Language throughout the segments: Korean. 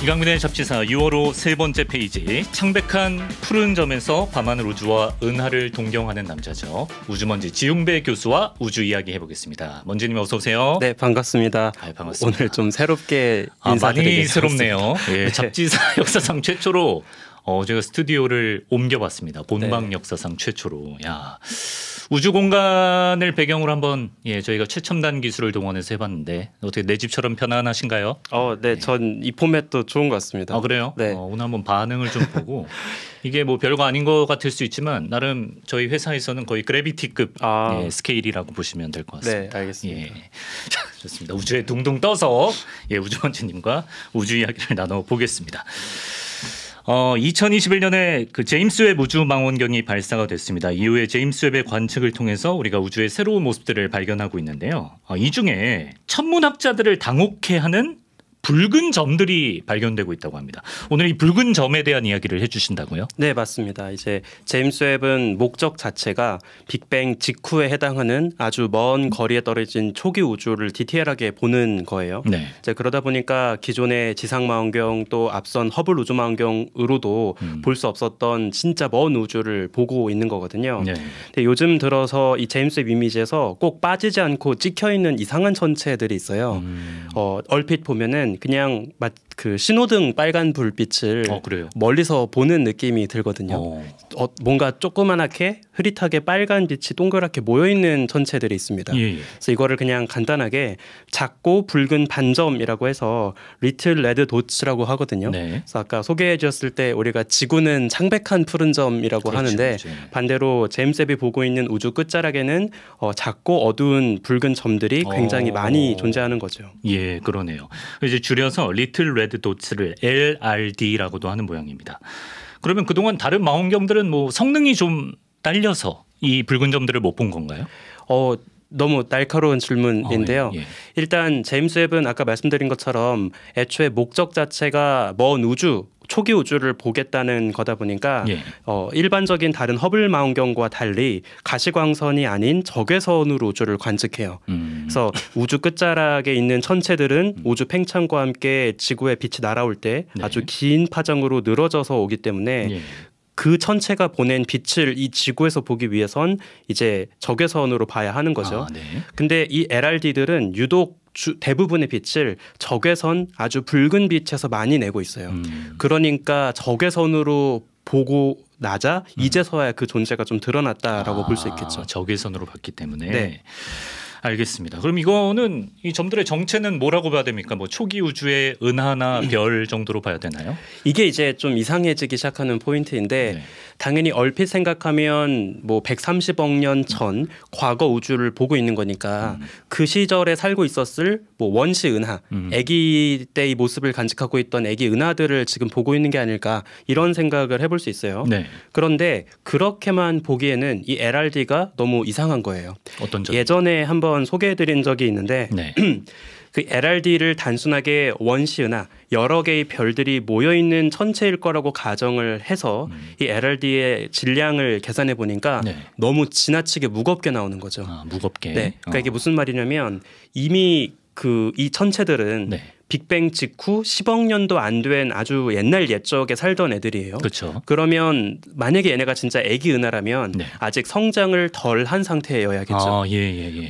이강민의 잡지사 6월호 세 번째 페이지. 창백한 푸른 점에서 밤하늘 우주와 은하를 동경하는 남자죠. 우주먼지 지웅배 교수와 우주 이야기 해보겠습니다. 먼지님 어서 오세요. 네, 반갑습니다. 반갑습니다. 오늘 좀 새롭게 인사드리겠습니다. 많이 새롭네요. 예, 잡지사 역사상 최초로 제가 스튜디오를 옮겨봤습니다. 본방 역사상 최초로. 야, 우주 공간을 배경으로 한번 저희가 최첨단 기술을 동원해서 해봤는데 어떻게 내 집처럼 편안하신가요? 네, 전 이 포맷도 좋은 것 같습니다. 그래요? 네. 오늘 한번 반응을 좀 보고 이게 뭐 별거 아닌 것 같을 수 있지만 나름 저희 회사에서는 거의 그래비티급 스케일이라고 보시면 될 것 같습니다. 네, 알겠습니다. 자, 좋습니다. 우주에 둥둥 떠서 우주먼지님과 우주 이야기를 나눠보겠습니다. 2021년에 그 제임스 웹 우주 망원경이 발사가 됐습니다. 이후에 제임스 웹의 관측을 통해서 우리가 우주의 새로운 모습들을 발견하고 있는데요. 이 중에 천문학자들을 당혹해하는 붉은 점들이 발견되고 있다고 합니다. 오늘 이 붉은 점에 대한 이야기를 해주신다고요? 네, 맞습니다. 이제 제임스 웹은 목적 자체가 빅뱅 직후에 해당하는 아주 먼 거리에 떨어진 초기 우주를 디테일하게 보는 거예요. 네. 이제 그러다 보니까 기존의 지상망원경 또 앞선 허블 우주망원경으로도 볼 수 없었던 진짜 먼 우주를 보고 있는 거거든요. 네. 근데 요즘 들어서 이 제임스 웹 이미지에서 꼭 빠지지 않고 찍혀 있는 이상한 천체들이 있어요. 얼핏 보면은 그냥 그 신호등 빨간 불빛을 멀리서 보는 느낌이 들거든요. 뭔가 조그만하게 흐릿하게 빨간 빛이 동그랗게 모여있는 천체들이 있습니다. 그래서 이거를 그냥 간단하게 작고 붉은 반점이라고 해서 리틀 레드 도츠라고 하거든요. 그래서 아까 소개해 주셨을 때 우리가 지구는 창백한 푸른 점이라고 하는데 반대로 제임스 웹이 보고 있는 우주 끝자락에는 작고 어두운 붉은 점들이 굉장히 많이 존재하는 거죠. 예, 그러네요. 이제 줄여서 리틀 레드 도츠를 LRD라고도 하는 모양입니다. 그러면 그동안 다른 망원경들은 뭐 성능이 좀 딸려서 이 붉은 점들을 못 본 건가요? 너무 날카로운 질문인데요. 일단 제임스 웹은 아까 말씀드린 것처럼 애초에 목적 자체가 먼 우주, 초기 우주를 보겠다는 거다 보니까 일반적인 다른 허블 망원경과 달리 가시광선이 아닌 적외선으로 우주를 관측해요. 그래서 우주 끝자락에 있는 천체들은 우주 팽창과 함께 지구에 빛이 날아올 때 아주 긴 파장으로 늘어져서 오기 때문에 그 천체가 보낸 빛을 이 지구에서 보기 위해선 이제 적외선으로 봐야 하는 거죠. 근데 이 LRD들은 유독 대부분의 빛을 적외선 아주 붉은 빛에서 많이 내고 있어요. 그러니까 적외선으로 보고 나자 이제서야 그 존재가 좀 드러났다라고 볼 수 있겠죠. 적외선으로 봤기 때문에. 네. 알겠습니다. 그럼 이거는 이 점들의 정체는 뭐라고 봐야 됩니까? 뭐 초기 우주의 은하나 별 정도로 봐야 되나요? 이게 이제 좀 이상해지기 시작하는 포인트인데 당연히 얼핏 생각하면 뭐 130억 년 전 과거 우주를 보고 있는 거니까 그 시절에 살고 있었을 뭐 원시 은하, 아기 때의 모습을 간직하고 있던 아기 은하들을 지금 보고 있는 게 아닐까 이런 생각을 해볼 수 있어요. 그런데 그렇게만 보기에는 이 LRD가 너무 이상한 거예요. 어떤 점? 예전에 한번 소개해드린 적이 있는데 그 LRD를 단순하게 원시 은하 여러 개의 별들이 모여있는 천체일 거라고 가정을 해서 이 LRD의 질량을 계산해 보니까 너무 지나치게 무겁게 나오는 거죠. 무겁게. 그러니까 이게 무슨 말이냐면 이미 이 천체들은 빅뱅 직후 10억 년도 안 된 아주 옛날 옛적에 살던 애들이에요. 그러면 만약에 얘네가 진짜 애기 은하라면 아직 성장을 덜 한 상태여야겠죠.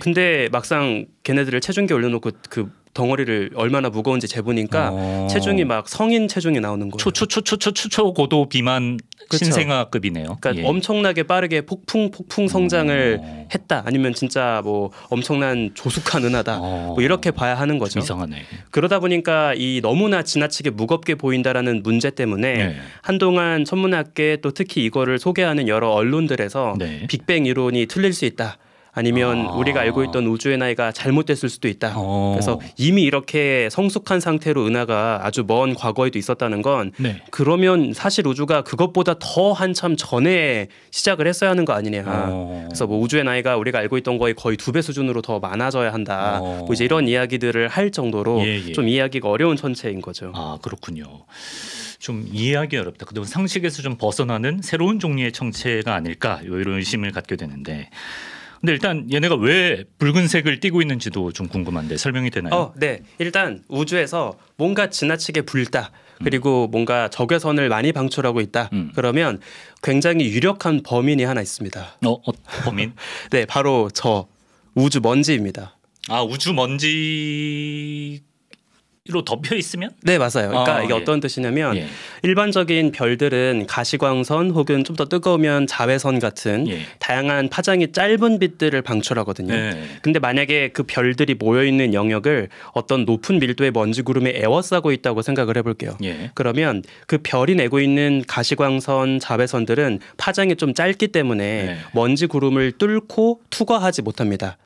근데 막상 걔네들을 체중계 올려놓고 그 덩어리를 얼마나 무거운지 재보니까 체중이 막 성인 체중이 나오는 거예요. 초고도 비만 신생아급이네요. 그러니까 엄청나게 빠르게 폭풍 성장을 했다. 아니면 진짜 뭐 엄청난 조숙한 은하다. 뭐 이렇게 봐야 하는 거죠. 이상하네. 그러다 보니까 이 너무나 지나치게 무겁게 보인다라는 문제 때문에 한동안 천문학계 또 특히 이거를 소개하는 여러 언론들에서 빅뱅 이론이 틀릴 수 있다. 아니면 우리가 알고 있던 우주의 나이가 잘못됐을 수도 있다. 그래서 이미 이렇게 성숙한 상태로 은하가 아주 먼 과거에도 있었다는 건 그러면 사실 우주가 그것보다 더 한참 전에 시작을 했어야 하는 거 아니냐. 그래서 뭐 우주의 나이가 우리가 알고 있던 거의 거의 2배 수준으로 더 많아져야 한다. 뭐 이제 이런 이야기들을 할 정도로 좀 이해하기가 어려운 천체인 거죠. 그렇군요. 좀 이해하기 어렵다. 그동안 상식에서 좀 벗어나는 새로운 종류의 천체가 아닐까 이런 의심을 갖게 되는데 근데 일단 얘네가 왜 붉은색을 띠고 있는지도 좀 궁금한데 설명이 되나요? 네. 일단 우주에서 뭔가 지나치게 붉다. 그리고 뭔가 적외선을 많이 방출하고 있다. 그러면 굉장히 유력한 범인이 하나 있습니다. 범인? 네, 바로 저 우주 먼지입니다. 아, 우주 먼지 로 덮여 있으면? 네, 맞아요. 그러니까 이게 어떤 뜻이냐면 일반적인 별들은 가시광선 혹은 좀 더 뜨거우면 자외선 같은 다양한 파장이 짧은 빛들을 방출하거든요. 근데 만약에 그 별들이 모여 있는 영역을 어떤 높은 밀도의 먼지 구름이 에워싸고 있다고 생각을 해볼게요. 그러면 그 별이 내고 있는 가시광선, 자외선들은 파장이 좀 짧기 때문에 먼지 구름을 뚫고 투과하지 못합니다.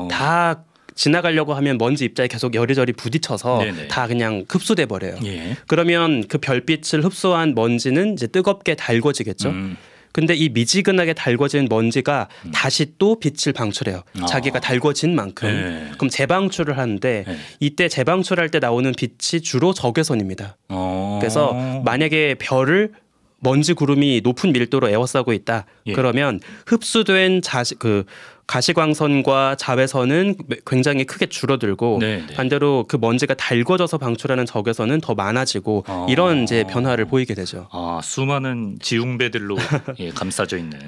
다 지나가려고 하면 먼지 입자에 계속 여리저리 부딪혀서 다 그냥 흡수돼 버려요. 그러면 그 별빛을 흡수한 먼지는 이제 뜨겁게 달궈지겠죠. 근데 이 미지근하게 달궈진 먼지가 다시 또 빛을 방출해요. 자기가 달궈진 만큼. 그럼 재방출을 하는데 이때 재방출할 때 나오는 빛이 주로 적외선입니다. 그래서 만약에 별을 먼지 구름이 높은 밀도로 에워싸고 있다. 그러면 흡수된 가시광선과 자외선은 굉장히 크게 줄어들고 반대로 그 먼지가 달궈져서 방출하는 적외선은 더 많아지고 이런 이제 변화를 보이게 되죠. 수많은 지웅배들로 감싸져 있는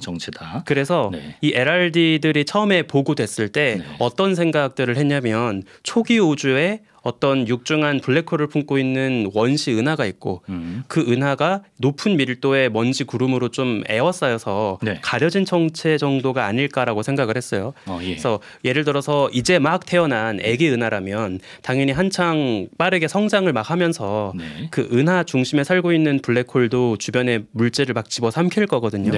정체다. 그래서 이 LRD들이 처음에 보고됐을 때 어떤 생각들을 했냐면 초기 우주에 어떤 육중한 블랙홀을 품고 있는 원시 은하가 있고 그 은하가 높은 밀도의 먼지 구름으로 좀 에워싸여서 가려진 정체 정도가 아닐까라고 생각을 했어요. 그래서 예를 들어서 이제 막 태어난 아기 은하라면 당연히 한창 빠르게 성장을 막 하면서 그 은하 중심에 살고 있는 블랙홀도 주변에 물질을 막 집어삼킬 거거든요.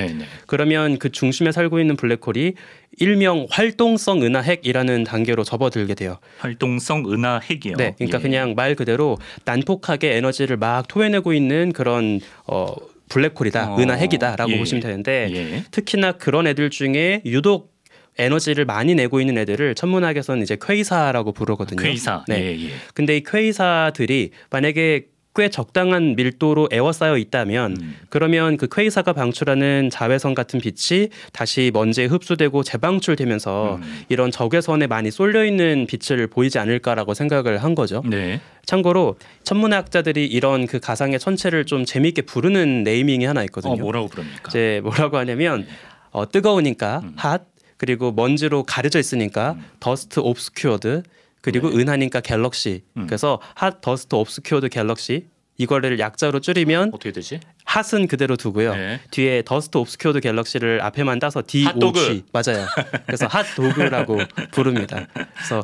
그러면 그 중심에 살고 있는 블랙홀이 일명 활동성 은하핵이라는 단계로 접어들게 돼요. 활동성 은하핵이요? 네, 그러니까 그냥 말 그대로 난폭하게 에너지를 막 토해내고 있는 그런 블랙홀이다, 은하핵이다라고 보시면 되는데 특히나 그런 애들 중에 유독 에너지를 많이 내고 있는 애들을 천문학에서는 이제 퀘이사라고 부르거든요. 퀘이사. 근데 이 퀘이사들이 만약에 꽤 적당한 밀도로 에워싸여 있다면 그러면 그 퀘이사가 방출하는 자외선 같은 빛이 다시 먼지에 흡수되고 재방출되면서 이런 적외선에 많이 쏠려 있는 빛을 보이지 않을까라고 생각을 한 거죠. 참고로 천문학자들이 이런 그 가상의 천체를 좀 재미있게 부르는 네이밍이 하나 있거든요. 뭐라고 부릅니까? 이제 뭐라고 하냐면 뜨거우니까 핫, 그리고 먼지로 가려져 있으니까 더스트 옵스큐어드, 그리고 은하니까 갤럭시. 그래서 핫 더스트 옵스큐어드 갤럭시. 이거를 약자로 줄이면 어떻게 되지? 핫은 그대로 두고요. 뒤에 더스트 옵스큐어드 갤럭시를 앞에만 따서 DOG. 맞아요. 그래서 핫도그라고 부릅니다. 그래서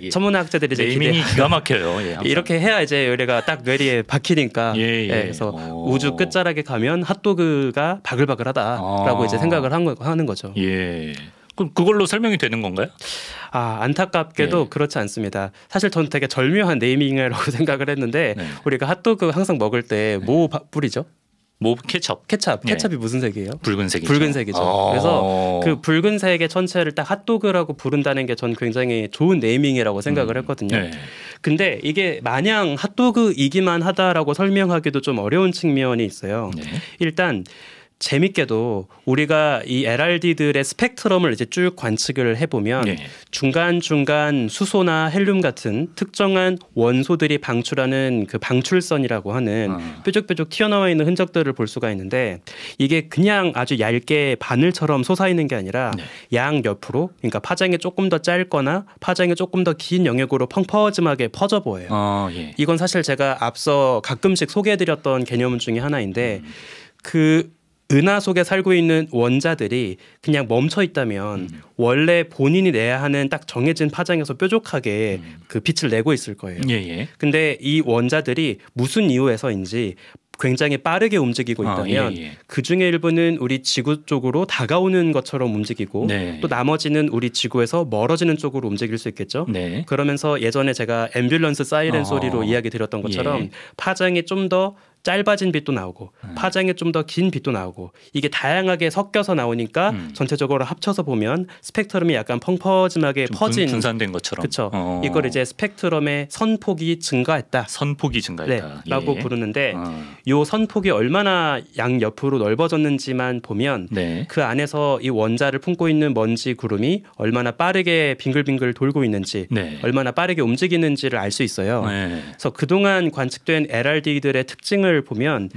천문학자들이 이제 네이밍이 기가 막혀요. 이렇게 해야 이제 우리가 딱 뇌리에 박히니까. 그래서 우주 끝자락에 가면 핫도그가 바글바글하다라고 이제 생각을 하는 거죠. 그럼 그걸로 설명이 되는 건가요? 안타깝게도 그렇지 않습니다. 사실 저는 되게 절묘한 네이밍이라고 생각을 했는데 우리가 핫도그 항상 먹을 때 뭐 뿌리죠? 케첩. 케첩이 무슨 색이에요? 붉은색이죠. 그래서 그 붉은색의 천체를 딱 핫도그라고 부른다는 게 전 굉장히 좋은 네이밍이라고 생각을 했거든요. 근데 이게 마냥 핫도그이기만 하다라고 설명하기도 좀 어려운 측면이 있어요. 일단 재밌게도 우리가 이 LRD들의 스펙트럼을 이제 쭉 관측을 해보면 중간중간 수소나 헬륨 같은 특정한 원소들이 방출하는 그 방출선이라고 하는 뾰족뾰족 튀어나와 있는 흔적들을 볼 수가 있는데 이게 그냥 아주 얇게 바늘처럼 솟아있는 게 아니라 양옆으로, 그러니까 파장이 조금 더 짧거나 파장이 조금 더 긴 영역으로 펑퍼짐하게 퍼져 보여요. 이건 사실 제가 앞서 가끔씩 소개해드렸던 개념 중에 하나인데 그 은하 속에 살고 있는 원자들이 그냥 멈춰 있다면 원래 본인이 내야 하는 딱 정해진 파장에서 뾰족하게 그 빛을 내고 있을 거예요. 근데 이 원자들이 무슨 이유에서인지 굉장히 빠르게 움직이고 있다면 그 중에 일부는 우리 지구 쪽으로 다가오는 것처럼 움직이고 또 나머지는 우리 지구에서 멀어지는 쪽으로 움직일 수 있겠죠. 그러면서 예전에 제가 앰뷸런스 사이렌 소리로 이야기 드렸던 것처럼 파장이 좀 더 짧아진 빛도 나오고 파장이 좀 더 긴 빛도 나오고 이게 다양하게 섞여서 나오니까 전체적으로 합쳐서 보면 스펙트럼이 약간 펑퍼짐하게 퍼진 분산된 것처럼. 그렇죠. 이걸 이제 스펙트럼의 선폭이 증가했다. 선폭이 증가했다. 네, 라고 부르는데 요 선폭이 얼마나 양옆으로 넓어졌는지만 보면 네. 그 안에서 이 원자를 품고 있는 먼지 구름이 얼마나 빠르게 빙글빙글 돌고 있는지 네. 얼마나 빠르게 움직이는지를 알 수 있어요. 네. 그래서 그동안 관측된 LRD들의 특징을 보면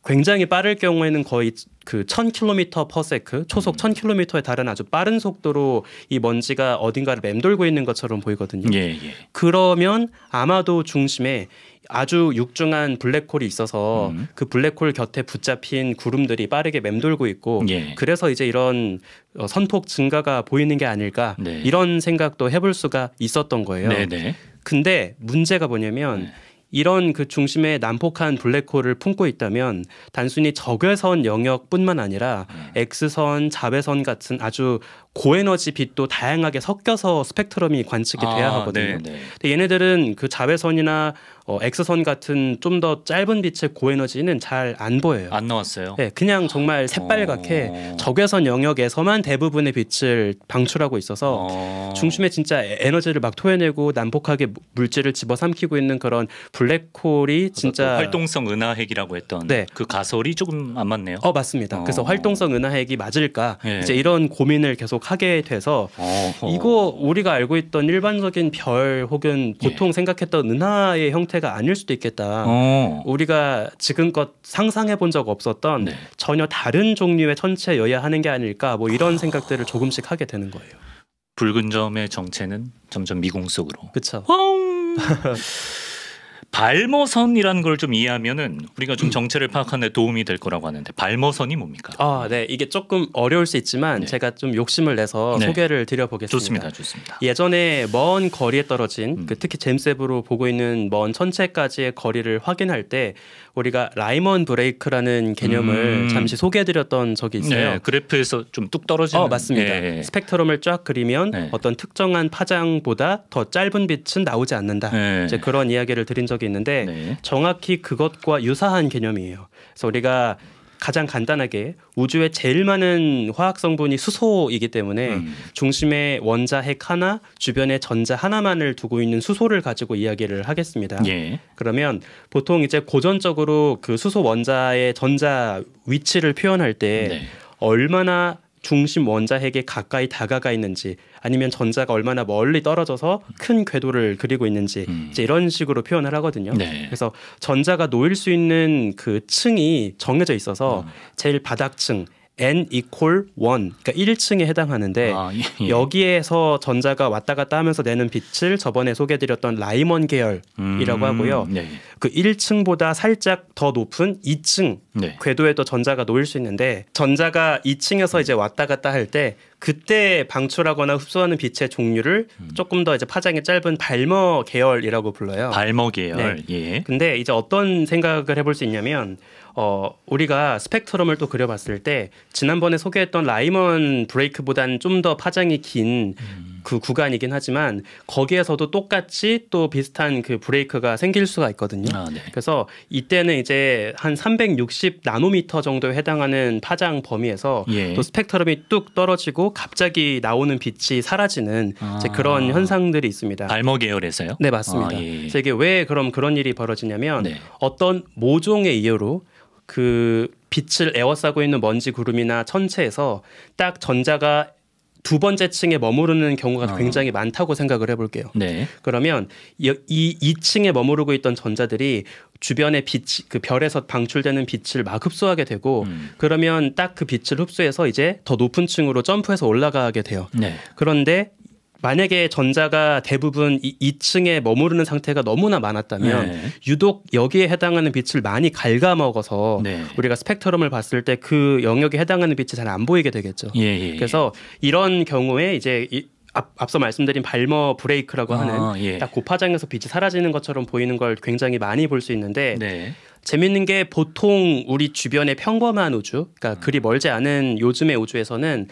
굉장히 빠를 경우에는 거의 그 1000km/s 초속 1000km에 달하는 아주 빠른 속도로 이 먼지가 어딘가를 맴돌고 있는 것처럼 보이거든요. 예, 예. 그러면 아마도 중심에 아주 육중한 블랙홀이 있어서 그 블랙홀 곁에 붙잡힌 구름들이 빠르게 맴돌고 있고 예. 그래서 이제 이런 선폭 증가가 보이는 게 아닐까 네. 이런 생각도 해볼 수가 있었던 거예요. 네네. 근데 문제가 뭐냐면 이런 그 중심에 난폭한 블랙홀을 품고 있다면 단순히 적외선 영역뿐만 아니라 X선, 자외선 같은 아주 고에너지 빛도 다양하게 섞여서 스펙트럼이 관측이 돼야 하거든요. 네네. 근데 얘네들은 그 자외선이나 X선 같은 좀 더 짧은 빛의 고에너지는 잘 안 보여요. 안 나왔어요. 네, 그냥 정말 새빨갛게 적외선 영역에서만 대부분의 빛을 방출하고 있어서 중심에 진짜 에너지를 막 토해내고 난폭하게 물질을 집어삼키고 있는 그런 블랙홀이 진짜 활동성 은하핵이라고 했던 네. 그 가설이 조금 안 맞네요. 맞습니다. 그래서 활동성 은하핵이 맞을까 네. 이제 이런 고민을 계속 하게 돼서 이거 우리가 알고 있던 일반적인 별 혹은 보통 생각했던 은하의 형태가 아닐 수도 있겠다. 우리가 지금껏 상상해 본 적 없었던 네. 전혀 다른 종류의 천체여야 하는 게 아닐까 뭐 이런 생각들을 조금씩 하게 되는 거예요. 붉은 점의 정체는 점점 미궁 속으로. 그렇죠. 발머선이라는 걸 좀 이해하면은 우리가 좀 정체를 파악하는 데 도움이 될 거라고 하는데 발머선이 뭡니까? 네. 이게 조금 어려울 수 있지만 네. 제가 좀 욕심을 내서 네. 소개를 드려보겠습니다. 좋습니다. 좋습니다. 예전에 먼 거리에 떨어진 특히 제임스 웹으로 보고 있는 먼 천체까지의 거리를 확인할 때 우리가 라이먼 브레이크라는 개념을 잠시 소개해드렸던 적이 있어요. 네, 그래프에서 좀 뚝 떨어지는. 맞습니다. 예. 스펙트럼을 쫙 그리면 네. 어떤 특정한 파장보다 더 짧은 빛은 나오지 않는다. 네. 이제 그런 이야기를 드린 적이 있는데 네. 정확히 그것과 유사한 개념이에요. 그래서 우리가 가장 간단하게 우주에 제일 많은 화학 성분이 수소이기 때문에 중심에 원자 핵 하나, 주변에 전자 하나만을 두고 있는 수소를 가지고 이야기를 하겠습니다. 예. 그러면 보통 이제 고전적으로 그 수소 원자의 전자 위치를 표현할 때 네. 얼마나 중심 원자 핵에 가까이 다가가 있는지 아니면 전자가 얼마나 멀리 떨어져서 큰 궤도를 그리고 있는지 이제 이런 식으로 표현을 하거든요. 네. 그래서 전자가 놓일 수 있는 그 층이 정해져 있어서 제일 바닥층 n=1 그러니까 1층에 해당하는데 예. 여기에서 전자가 왔다 갔다 하면서 내는 빛을 저번에 소개해드렸던 라이먼 계열이라고 하고요. 네. 그 1층보다 살짝 더 높은 2층 네. 궤도에도 전자가 놓일 수 있는데 전자가 2층에서 이제 왔다 갔다 할 때 그때 방출하거나 흡수하는 빛의 종류를 조금 더 이제 파장이 짧은 발머 계열이라고 불러요. 발머 계열. 네. 예. 근데 이제 어떤 생각을 해볼 수 있냐면 우리가 스펙트럼을 또 그려봤을 때 지난번에 소개했던 라이먼 브레이크보다는 좀 더 파장이 긴 그 구간이긴 하지만 거기에서도 똑같이 또 비슷한 그 브레이크가 생길 수가 있거든요. 네. 그래서 이때는 이제 한 360 나노미터 정도에 해당하는 파장 범위에서 예. 또 스펙트럼이 뚝 떨어지고 갑자기 나오는 빛이 사라지는 이제 그런 현상들이 있습니다. 발머 계열에서요? 네, 맞습니다. 예. 그래서 이게 왜 그런 일이 벌어지냐면 네. 어떤 모종의 이유로 그 빛을 에워싸고 있는 먼지 구름이나 천체에서 딱 전자가 두 번째 층에 머무르는 경우가 굉장히 많다고 생각을 해볼게요. 네. 그러면 이 2층에 머무르고 있던 전자들이 주변의 빛, 그 별에서 방출되는 빛을 막 흡수하게 되고 그러면 딱 그 빛을 흡수해서 이제 더 높은 층으로 점프해서 올라가게 돼요. 네. 그런데 만약에 전자가 대부분 2층에 머무르는 상태가 너무나 많았다면 네. 유독 여기에 해당하는 빛을 많이 갉아먹어서 네. 우리가 스펙트럼을 봤을 때 그 영역에 해당하는 빛이 잘 안 보이게 되겠죠. 예. 그래서 이런 경우에 이제 앞서 말씀드린 발머 브레이크라고 하는 예. 딱 고파장에서 빛이 사라지는 것처럼 보이는 걸 굉장히 많이 볼 수 있는데 네. 재밌는 게 보통 우리 주변의 평범한 우주, 그러니까 그리 멀지 않은 요즘의 우주에서는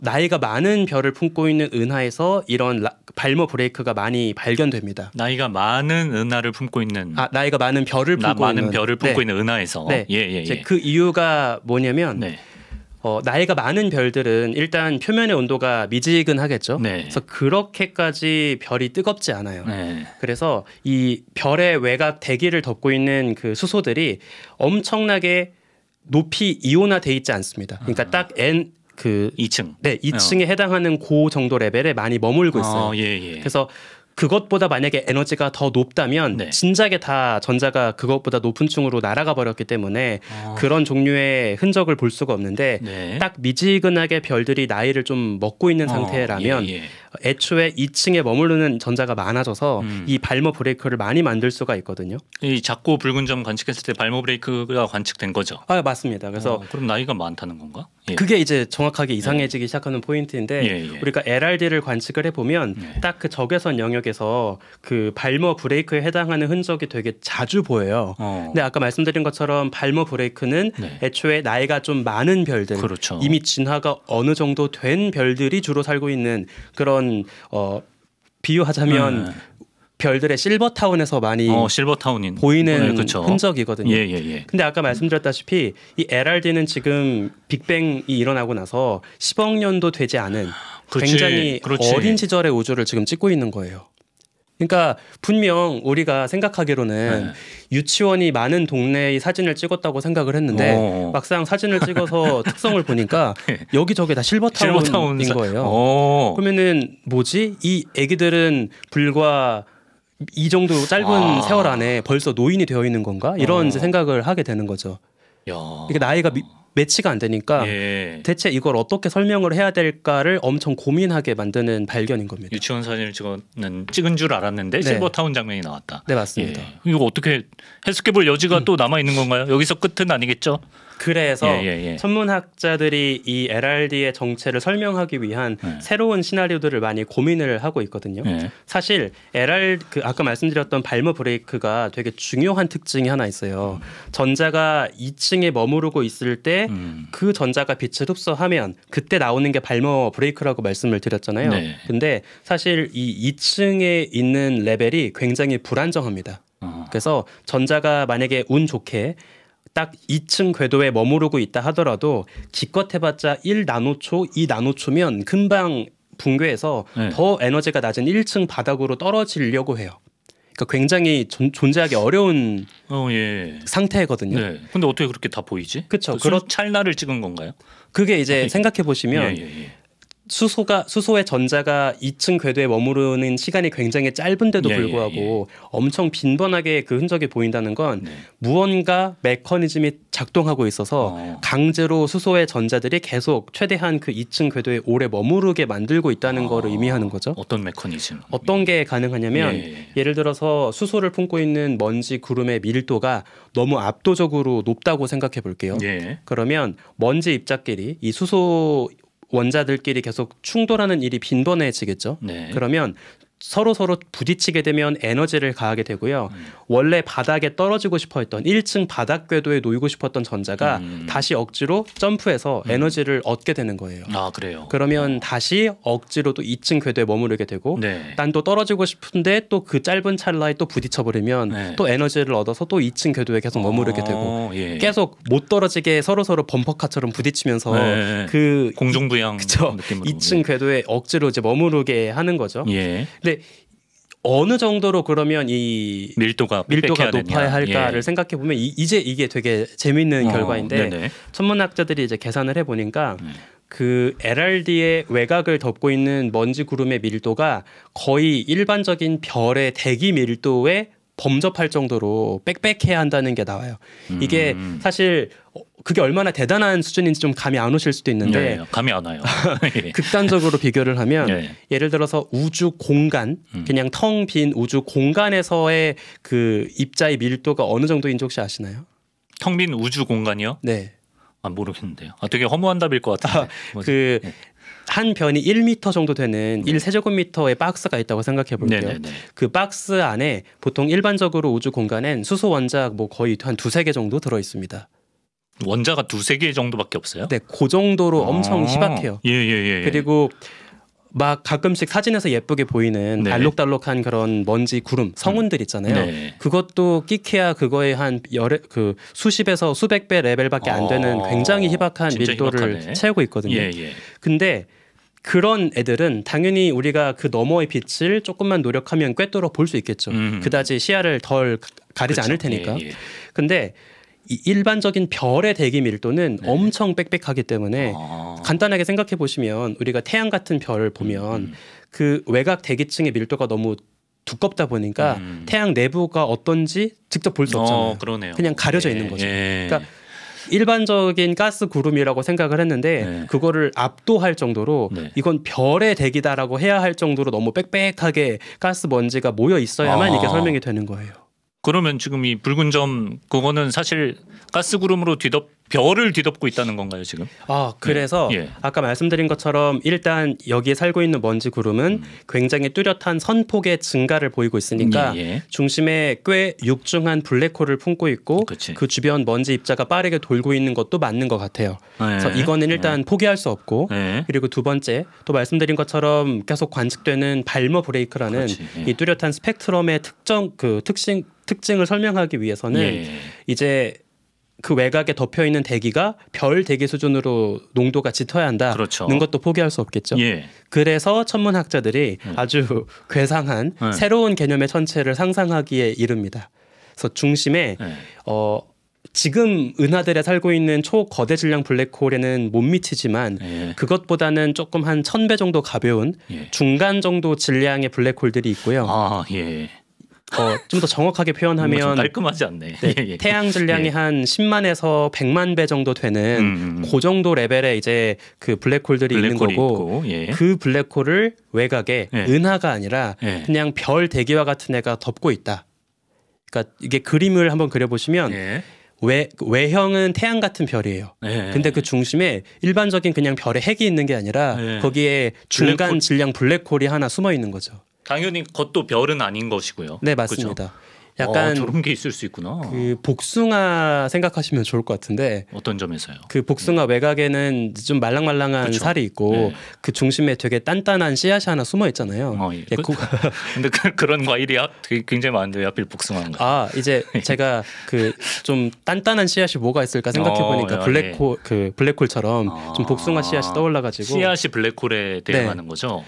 나이가 많은 별을 품고 있는 은하에서 이런 발머 브레이크가 많이 발견됩니다. 나이가 많은 은하를 품고 있는 나이가 많은 별을 품고 많은 있는 별을 품고 있는 은하에서 네. 그 이유가 뭐냐면 나이가 많은 별들은 일단 표면의 온도가 미지근하겠죠. 그래서 그렇게까지 별이 뜨겁지 않아요. 그래서 이 별의 외곽 대기를 덮고 있는 그 수소들이 엄청나게 높이 이온화돼 있지 않습니다. 그러니까 딱 2층. 2층에 해당하는 그 정도 레벨에 많이 머물고 있어요. 그래서 그것보다 만약에 에너지가 더 높다면 진작에 다 전자가 그것보다 높은 층으로 날아가 버렸기 때문에 그런 종류의 흔적을 볼 수가 없는데 딱 미지근하게 별들이 나이를 좀 먹고 있는 상태라면 애초에 2층에 머무르는 전자가 많아져서 이 발머 브레이크를 많이 만들 수가 있거든요. 이 작고 붉은 점 관측했을 때 발머 브레이크가 관측된 거죠? 맞습니다. 그래서 그럼 나이가 많다는 건가? 그게 이제 정확하게 이상해지기 시작하는 포인트인데 우리가 LRD를 관측을 해보면 딱 그 적외선 영역에서 그 발머 브레이크에 해당하는 흔적이 되게 자주 보여요. 근데 아까 말씀드린 것처럼 발머 브레이크는 애초에 나이가 좀 많은 별들, 이미 진화가 어느 정도 된 별들이 주로 살고 있는 그런 비유하자면 별들의 실버타운에서 많이 실버타운인 보이는 흔적이거든요. 근데 아까 말씀드렸다시피 이 LRD는 지금 빅뱅이 일어나고 나서 10억 년도 되지 않은 굉장히 어린 시절의 우주를 지금 찍고 있는 거예요. 그러니까 분명 우리가 생각하기로는 유치원이 많은 동네의 사진을 찍었다고 생각을 했는데 막상 사진을 찍어서 특성을 보니까 여기저기 다 실버타운인 거예요. 그러면은 뭐지? 이 애기들은 불과 이 정도 짧은 세월 안에 벌써 노인이 되어 있는 건가? 이런 이제 생각을 하게 되는 거죠. 이게 나이가 매치가 안 되니까 대체 이걸 어떻게 설명을 해야 될까를 엄청 고민하게 만드는 발견인 겁니다. 유치원 사진을 찍은 줄 알았는데 실버타운 장면이 나왔다. 네, 맞습니다. 이거 어떻게 해석해 볼 여지가 또 남아 있는 건가요? 여기서 끝은 아니겠죠? 그래서 천문학자들이 이 LRD의 정체를 설명하기 위한 새로운 시나리오들을 많이 고민을 하고 있거든요. 사실 아까 말씀드렸던 발머 브레이크가 되게 중요한 특징이 하나 있어요. 전자가 2층에 머무르고 있을 때 그 전자가 빛을 흡수하면 그때 나오는 게 발머 브레이크라고 말씀을 드렸잖아요. 근데 사실 이 2층에 있는 레벨이 굉장히 불안정합니다. 그래서 전자가 만약에 운 좋게 딱 2층 궤도에 머무르고 있다 하더라도 기껏 해봤자 1나노초, 2나노초면 금방 붕괴해서 더 에너지가 낮은 1층 바닥으로 떨어지려고 해요. 그러니까 굉장히 존재하기 어려운 상태거든요. 근데 어떻게 그렇게 다 보이지? 그렇죠. 찰나를 찍은 건가요? 그게 이제 생각해 보시면 수소의 전자가 2층 궤도에 머무르는 시간이 굉장히 짧은데도 불구하고 엄청 빈번하게 그 흔적이 보인다는 건 무언가 메커니즘이 작동하고 있어서 강제로 수소의 전자들이 계속 최대한 그 2층 궤도에 오래 머무르게 만들고 있다는 거를 의미하는 거죠. 어떤 메커니즘? 어떤 게 가능하냐면 예를 들어서 수소를 품고 있는 먼지 구름의 밀도가 너무 압도적으로 높다고 생각해 볼게요. 그러면 먼지 입자끼리 이 수소 원자들끼리 계속 충돌하는 일이 빈번해지겠죠. 그러면 서로 부딪히게 되면 에너지를 가하게 되고요. 원래 바닥에 떨어지고 싶어 했던 1층 바닥 궤도에 놓이고 싶었던 전자가 다시 억지로 점프해서 에너지를 얻게 되는 거예요. 그래요? 그러면 다시 억지로 또 2층 궤도에 머무르게 되고 난 또 떨어지고 싶은데 또 그 짧은 찰나에 또 부딪혀버리면 또 에너지를 얻어서 또 2층 궤도에 계속 머무르게 되고 계속 못 떨어지게 서로 범퍼카처럼 부딪히면서 그 공중부양 느낌으로 2층 궤도에 억지로 이제 머무르게 하는 거죠. 근데 어느 정도로 그러면 이 밀도가 높아야 할까를 생각해 보면 이제 이게 되게 재밌는 결과인데 천문학자들이 이제 계산을 해 보니까 그 LRD의 외곽을 덮고 있는 먼지 구름의 밀도가 거의 일반적인 별의 대기 밀도에 범접할 정도로 빽빽해야 한다는 게 나와요. 이게 사실 그게 얼마나 대단한 수준인지 좀 감이 안 오실 수도 있는데 감이 안 와요. 극단적으로 비교를 하면 예를 들어서 우주 공간 그냥 텅 빈 우주 공간에서의 그 입자의 밀도가 어느 정도인지 혹시 아시나요? 텅 빈 우주 공간이요? 네. 모르겠는데요. 되게 허무한 답일 것 같은데. 한 변이 1m 정도 되는 1세제곱미터의 박스가 있다고 생각해 볼게요. 그 박스 안에 보통 일반적으로 우주 공간엔 수소 원자가 뭐 거의 한 2-3개 정도 들어 있습니다. 원자가 두세 개 정도밖에 없어요? 네, 그 정도로 엄청 희박해요. 예. 그리고 막 가끔씩 사진에서 예쁘게 보이는 네. 알록달록한 그런 먼지 구름 성운들 있잖아요. 네. 그것도 끼케야 그거의 한 수십에서 수백 배 레벨밖에 안 되는 굉장히 희박한 밀도를 희박하네. 채우고 있거든요. 근데 그런 애들은 당연히 우리가 그 너머의 빛을 조금만 노력하면 꿰뚫어 볼 수 있겠죠. 그다지 시야를 덜 가리지 않을 테니까. 근데 이 일반적인 별의 대기 밀도는 엄청 빽빽하기 때문에 간단하게 생각해 보시면 우리가 태양 같은 별을 보면 그 외곽 대기층의 밀도가 너무 두껍다 보니까 태양 내부가 어떤지 직접 볼 수 없잖아요. 그러네요. 그냥 가려져 있는 거죠. 그러니까 일반적인 가스 구름이라고 생각을 했는데 그거를 압도할 정도로 이건 별의 대기다라고 해야 할 정도로 너무 빽빽하게 가스 먼지가 모여 있어야만 이게 설명이 되는 거예요. 그러면 지금 이 붉은 점 그거는 사실 가스구름으로 별을 뒤덮고 있다는 건가요 지금? 그래서 아까 말씀드린 것처럼 일단 여기에 살고 있는 먼지 구름은 굉장히 뚜렷한 선폭의 증가를 보이고 있으니까 중심에 꽤 육중한 블랙홀을 품고 있고 그 주변 먼지 입자가 빠르게 돌고 있는 것도 맞는 것 같아요. 그래서 이거는 일단 포기할 수 없고 그리고 두 번째 또 말씀드린 것처럼 계속 관측되는 발머 브레이크라는 이 뚜렷한 스펙트럼의 특징을 설명하기 위해서는 이제 그 외곽에 덮여 있는 대기가 별 대기 수준으로 농도가 짙어야 한다는 것도 포기할 수 없겠죠. 그래서 천문학자들이 아주 괴상한 새로운 개념의 천체를 상상하기에 이릅니다. 그래서 중심에 지금 은하들에 살고 있는 초거대 질량 블랙홀에는 못 미치지만 그것보다는 조금 한 1000배 정도 가벼운 중간 정도 질량의 블랙홀들이 있고요. 좀 더 정확하게 표현하면 깔끔하지 않네. 태양 질량이 한 10만에서 100만 배 정도 되는 그 정도 레벨의 이제 그 블랙홀들이 있는 거고 그 블랙홀을 외곽에 은하가 아니라 그냥 별 대기와 같은 애가 덮고 있다. 그러니까 이게 그림을 한번 그려보시면 외형은 태양 같은 별이에요. 근데 그 중심에 일반적인 그냥 별의 핵이 있는 게 아니라 거기에 중간 질량 블랙홀이 하나 숨어 있는 거죠. 당연히 그것도 별은 아닌 것이고요. 네, 맞습니다. 그렇죠? 약간 저런 게 있을 수 있구나. 그 복숭아 생각하시면 좋을 것 같은데 어떤 점에서요? 그 복숭아 외곽에는 좀 말랑말랑한 살이 있고 그 중심에 되게 단단한 씨앗이 하나 숨어 있잖아요. 근데 그런 과일이 굉장히 많은데 하필 복숭아인가? 이제 제가 그 좀 단단한 씨앗이 뭐가 있을까 생각해 보니까 블랙홀처럼 좀 복숭아 씨앗이 떠올라가지고 씨앗이 블랙홀에 대응하는 거죠.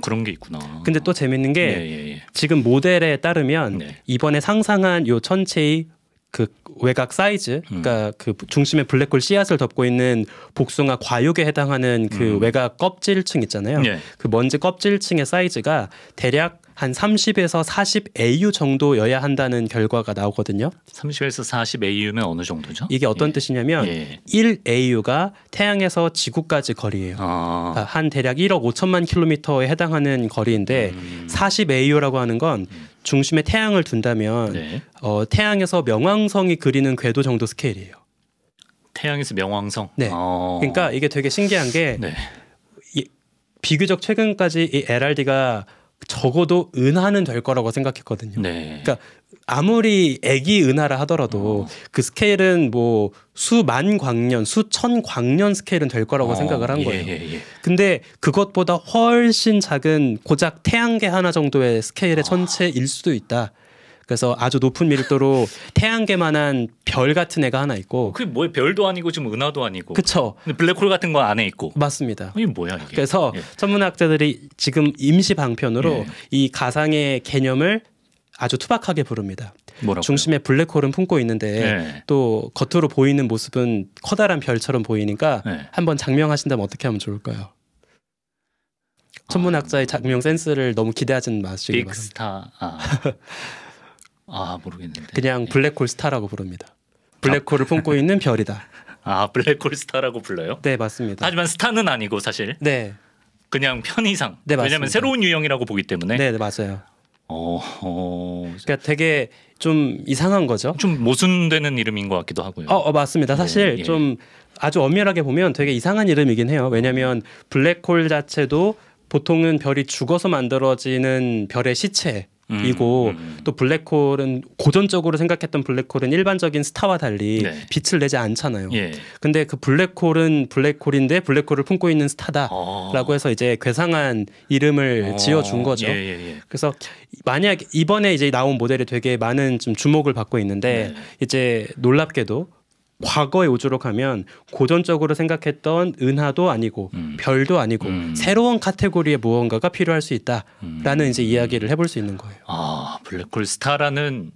그런 게 있구나. 근데 또 재밌는 게 지금 모델에 따르면 이번에 상상한 요 천체의 그 외곽 사이즈, 그러니까 그 중심에 블랙홀 씨앗을 덮고 있는 복숭아 과육에 해당하는 그 외곽 껍질층 있잖아요. 그 먼지 껍질층의 사이즈가 대략 한 30에서 40 AU 정도여야 한다는 결과가 나오거든요. 30에서 40 AU면 어느 정도죠? 이게 어떤 뜻이냐면 1 AU가 태양에서 지구까지 거리예요. 그러니까 한 대략 1억 5천만 킬로미터에 해당하는 거리인데 40 AU라고 하는 건 중심에 태양을 둔다면 태양에서 명왕성이 그리는 궤도 정도 스케일이에요. 태양에서 명왕성? 네. 그러니까 이게 되게 신기한 게 비교적 최근까지 이 LRD가 적어도 은하는 될 거라고 생각했거든요. 그러니까 아무리 애기 은하라 하더라도 그 스케일은 뭐 수만 광년, 수천 광년 스케일은 될 거라고 생각을 한 거예요. 근데 그것보다 훨씬 작은 고작 태양계 하나 정도의 스케일의 천체일 수도 있다. 그래서 아주 높은 밀도로 태양계만한 별 같은 애가 하나 있고. 그게 뭐예요? 별도 아니고 지금 은하도 아니고. 그렇죠. 근데 블랙홀 같은 건 안에 있고. 맞습니다. 이게 뭐야 이게? 그래서 천문학자들이 지금 임시 방편으로 이 가상의 개념을 아주 투박하게 부릅니다. 뭐라고요? 중심에 블랙홀은 품고 있는데 또 겉으로 보이는 모습은 커다란 별처럼 보이니까 한번 장명하신다면 어떻게 하면 좋을까요? 천문학자의 장명 센스를 너무 기대하지는 마시기 바랍니다. 빅스타. 모르겠는데. 그냥 블랙홀 스타라고 부릅니다. 블랙홀을 품고 있는 별이다. 블랙홀 스타라고 불러요? 네, 맞습니다. 하지만 스타는 아니고 사실. 네. 그냥 편의상. 네, 왜냐하면 새로운 유형이라고 보기 때문에. 네, 맞아요. 그러니까 되게 좀 이상한 거죠. 좀 모순되는 이름인 것 같기도 하고요. 맞습니다. 사실 좀 아주 엄밀하게 보면 되게 이상한 이름이긴 해요. 왜냐하면 블랙홀 자체도 보통은 별이 죽어서 만들어지는 별의 시체 이고 또 블랙홀은 고전적으로 생각했던 블랙홀은 일반적인 스타와 달리 네. 빛을 내지 않잖아요. 예. 근데 그 블랙홀은 블랙홀인데 블랙홀을 품고 있는 스타다라고 해서 이제 괴상한 이름을 지어준 거죠. 그래서 만약 이번에 이제 나온 모델이 되게 많은 좀 주목을 받고 있는데 네. 이제 놀랍게도 과거의 우주로 가면 고전적으로 생각했던 은하도 아니고 별도 아니고 새로운 카테고리의 무언가가 필요할 수 있다라는 이제 이야기를 해볼 수 있는 거예요. 아, 블랙홀 스타라는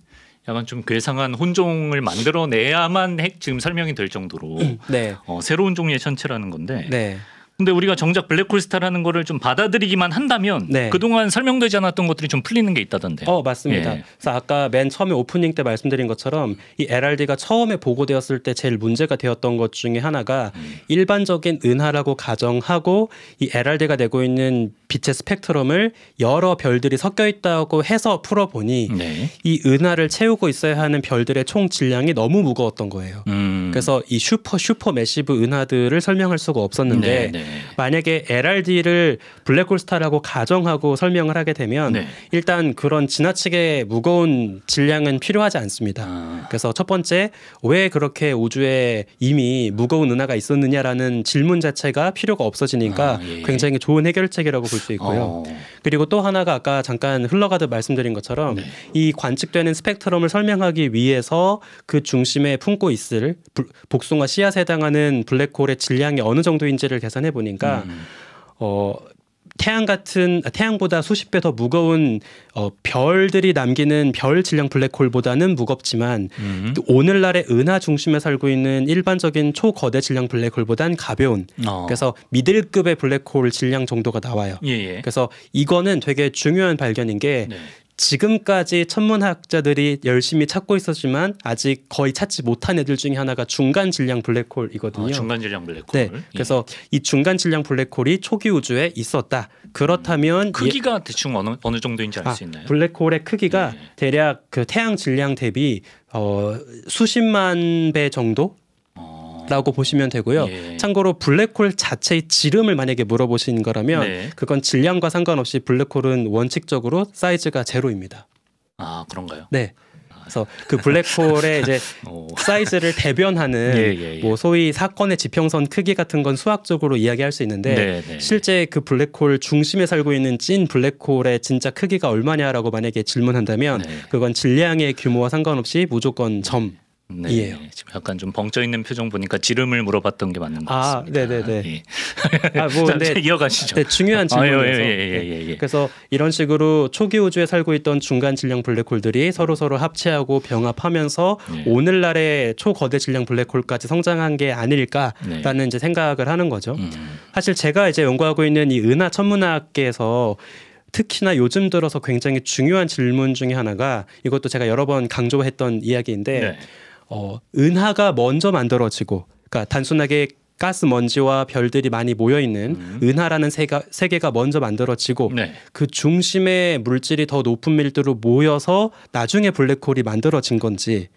약간 좀 괴상한 혼종을 만들어내야만 지금 설명이 될 정도로 네. 새로운 종류의 천체라는 건데 네. 근데 우리가 정작 블랙홀 스타라는 거를 좀 받아들이기만 한다면 네. 그동안 설명되지 않았던 것들이 좀 풀리는 게 있다던데요. 맞습니다. 예. 그래서 아까 맨 처음에 오프닝 때 말씀드린 것처럼 이 LRD가 처음에 보고되었을 때 제일 문제가 되었던 것 중에 하나가 일반적인 은하라고 가정하고 이 LRD가 내고 있는 빛의 스펙트럼을 여러 별들이 섞여 있다고 해서 풀어보니 네. 이 은하를 채우고 있어야 하는 별들의 총 질량이 너무 무거웠던 거예요. 그래서 이 슈퍼 매시브 은하들을 설명할 수가 없었는데 네. 만약에 LRD를 블랙홀 스타라고 가정하고 설명을 하게 되면 네. 일단 그런 지나치게 무거운 질량은 필요하지 않습니다. 그래서 첫 번째 왜 그렇게 우주에 이미 무거운 은하가 있었느냐라는 질문 자체가 필요가 없어지니까 예. 굉장히 좋은 해결책이라고 볼 수 있고요. 그리고 또 하나가 아까 잠깐 흘러가듯 말씀드린 것처럼 네. 이 관측되는 스펙트럼을 설명하기 위해서 그 중심에 품고 있을 복숭아 씨앗에 해당하는 블랙홀의 질량이 어느 정도인지를 계산해 보니까 태양보다 수십 배 더 무거운 별들이 남기는 별 질량 블랙홀보다는 무겁지만 오늘날의 은하 중심에 살고 있는 일반적인 초거대 질량 블랙홀보단 가벼운 그래서 미들급의 블랙홀 질량 정도가 나와요. 예. 그래서 이거는 되게 중요한 발견인 게 네. 지금까지 천문학자들이 열심히 찾고 있었지만 아직 거의 찾지 못한 애들 중에 하나가 중간 질량 블랙홀이거든요. 중간 질량 블랙홀. 네. 그래서 이 중간 질량 블랙홀이 초기 우주에 있었다. 그렇다면 크기가 대충 어느 정도인지 알 수 있나요? 블랙홀의 크기가 대략 그 태양 질량 대비 수십만 배 정도? 라고 보시면 되고요. 예. 참고로 블랙홀 자체의 지름을 만약에 물어보신 거라면 네. 그건 질량과 상관없이 블랙홀은 원칙적으로 사이즈가 제로입니다. 아, 그런가요? 네. 그래서 그 블랙홀의 이제 사이즈를 대변하는 뭐 소위 사건의 지평선 크기 같은 건 수학적으로 이야기할 수 있는데 실제 그 블랙홀 중심에 살고 있는 찐 블랙홀의 진짜 크기가 얼마냐라고 만약에 질문한다면 그건 질량의 규모와 상관없이 무조건 점. 네, 지금 약간 좀 벙쪄 있는 표정 보니까 지름을 물어봤던 게 맞는 것 같습니다. 네네네. 예. 뭐 근데 이어가시죠. 네, 중요한 질문이어서. 그래서 이런 식으로 초기 우주에 살고 있던 중간 질량 블랙홀들이 서로 합체하고 병합하면서 오늘날의 초거대 질량 블랙홀까지 성장한 게 아닐까라는 이제 생각을 하는 거죠. 사실 제가 이제 연구하고 있는 이 은하 천문학계에서 특히나 요즘 들어서 굉장히 중요한 질문 중에 하나가 이것도 제가 여러 번 강조했던 이야기인데 은하가 먼저 만들어지고 그러니까 단순하게 가스 먼지와 별들이 많이 모여 있는 은하라는 세계가 먼저 만들어지고 그 중심에 물질이 더 높은 밀도로 모여서 나중에 블랙홀이 만들어진 건지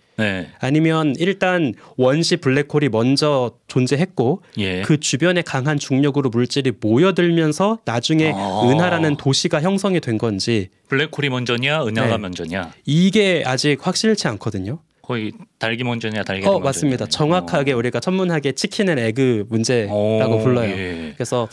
아니면 일단 원시 블랙홀이 먼저 존재했고 그 주변에 강한 중력으로 물질이 모여들면서 나중에 은하라는 도시가 형성이 된 건지 블랙홀이 먼저냐 은하가 먼저냐 이게 아직 확실치 않거든요. 거의 달기 먼저냐 달걀이 먼저냐. 맞습니다. 정확하게 우리가 천문학의 치킨 앤 에그 문제라고 불러요. 그래서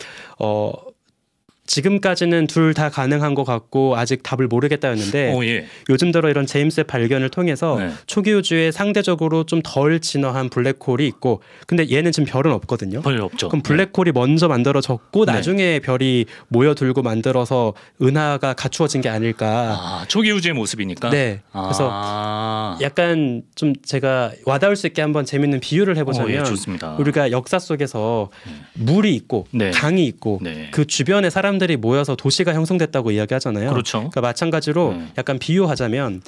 지금까지는 둘 다 가능한 것 같고 아직 답을 모르겠다였는데 요즘 들어 이런 제임스 웹 발견을 통해서 초기 우주에 상대적으로 좀 덜 진화한 블랙홀이 있고 근데 얘는 지금 별은 없거든요. 별 없죠. 그럼 블랙홀이 먼저 만들어졌고 나중에 별이 모여들고 만들어서 은하가 갖추어진 게 아닐까. 초기 우주의 모습이니까. 네. 그래서 약간 좀 제가 와닿을 수 있게 한번 재밌는 비유를 해보자면 좋습니다. 우리가 역사 속에서 물이 있고 강이 있고 그 주변에 사람들이 모여서 도시가 형성됐다고 이야기하잖아요. 그렇죠. 그러니까 마찬가지로 약간 비유하자면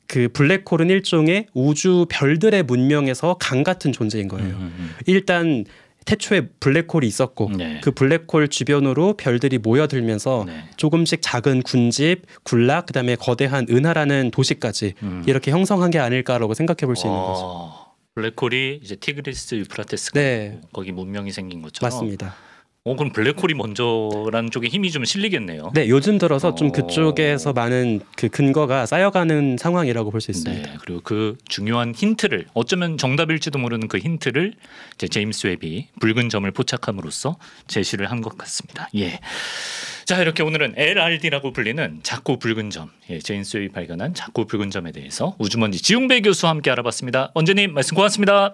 그 블랙홀은 일종의 우주 별들의 문명에서 강 같은 존재인 거예요. 일단 태초에 블랙홀이 있었고 그 블랙홀 주변으로 별들이 모여들면서 조금씩 작은 군집, 군락, 그다음에 거대한 은하라는 도시까지 이렇게 형성한 게 아닐까라고 생각해 볼 수 있는 거죠. 블랙홀이 이제 티그리스 유프라테스가 거기 문명이 생긴 것처럼. 맞습니다. 그럼 블랙홀이 먼저라는 쪽에 힘이 좀 실리겠네요. 네, 요즘 들어서 좀 그쪽에서 많은 그 근거가 쌓여가는 상황이라고 볼 수 있습니다. 네, 그리고 그 중요한 힌트를 어쩌면 정답일지도 모르는 그 힌트를 이제 제임스 웹이 붉은 점을 포착함으로써 제시를 한 것 같습니다. 예. 자, 이렇게 오늘은 LRD라고 불리는 작고 붉은 점, 제임스 웹이 발견한 작고 붉은 점에 대해서 우주먼지 지용배 교수와 함께 알아봤습니다. 원재님 말씀 고맙습니다.